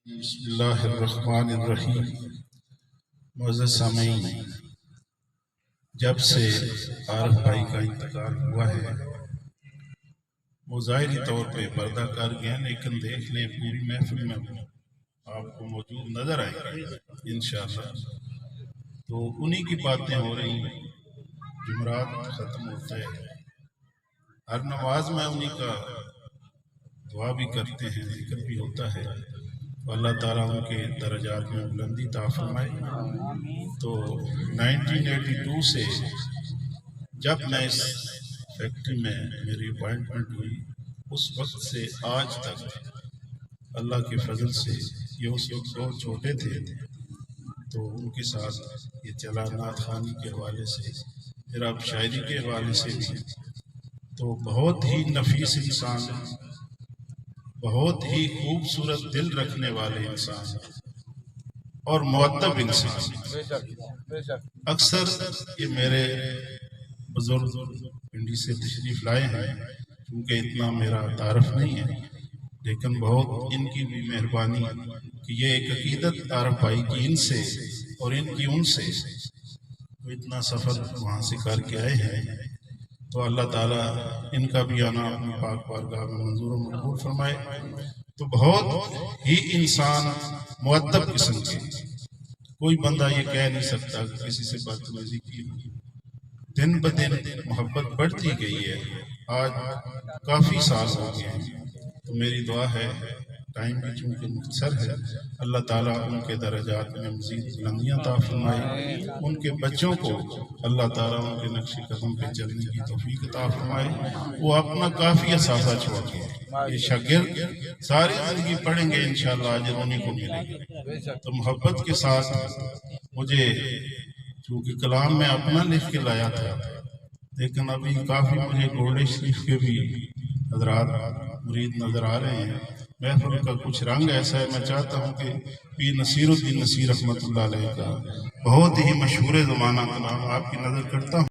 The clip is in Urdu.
بسم اللہ الرحمن الرحیم۔ معزز سامعین، جب سے عارف بھائی کا انتقال ہوا ہے وہ ظاہری طور پہ پردہ کر گئے، لیکن دیکھ لیں پوری محفل میں آپ کو موجود نظر آئے گا انشاءاللہ۔ تو انہی کی باتیں ہو رہی ہیں، جمعرات ختم ہوتا ہے، ہر نماز میں انہی کا دعا بھی کرتے ہیں، ذکر بھی ہوتا ہے، اللہ تعالیٰ ان کے درجات میں بلندی عطا فرمائے۔ تو 1982 سے جب میں اس فیکٹری میں میری اپائنٹمنٹ ہوئی، اس وقت سے آج تک اللہ کے فضل سے، یہ اس وقت بہت چھوٹے تھے تو ان کے ساتھ یہ چلا، نعت خوانی کے حوالے سے، پھر اب شاعری کے حوالے سے بھی۔ تو بہت ہی نفیس انسان، بہت ہی خوبصورت دل رکھنے والے انسان اور مؤدب انسان۔ اکثر یہ میرے بزرگ پنڈی سے تشریف لائے ہیں، کیونکہ اتنا میرا تعارف نہیں ہے، لیکن بہت ان کی بھی مہربانی کہ یہ ایک عقیدت عارف بھائی کی ان سے اور ان کی ان سے اتنا سفر وہاں سے کر کے آئے ہیں۔ تو اللہ تعالیٰ ان کا بھی آنا اپنی پاک بارگاہ میں منظور و مقبول فرمائے۔ تو بہت ہی انسان مؤدب قسم کے، کوئی بندہ یہ کہہ نہیں سکتا کہ کسی سے بدتمیزی کی۔ دن بدن محبت بڑھتی گئی ہے، آج کافی سال ہو گئے ہیں۔ تو میری دعا ہے، ٹائم بھی چونکہ مختصر ہے، اللہ تعالیٰ ان کے درجات میں مزید بلندیاں عطا فرمائے، ان کے بچوں کو اللہ تعالیٰ ان کے نقش قدم پہ چلنے کی توفیق عطا فرمائے۔ وہ اپنا کافی اثاثہ چھوڑ کے، یہ شاگرد ساری زندگی پڑھیں گے انشاءاللہ، اجر انہیں کو ملے گا۔ تو محبت کے ساتھ مجھے، چونکہ کلام میں اپنا لکھ کے لایا تھا، لیکن ابھی کافی مجھے گولڈے شریف کے بھی حضرات مرید نظر آ رہے ہیں۔ محفل کا کچھ رنگ ایسا ہے، میں چاہتا ہوں کہ پیر نصیر الدین نصیر رحمۃ اللہ علیہ کا بہت ہی مشہور زمانہ کلام آپ کی نظر کرتا ہوں۔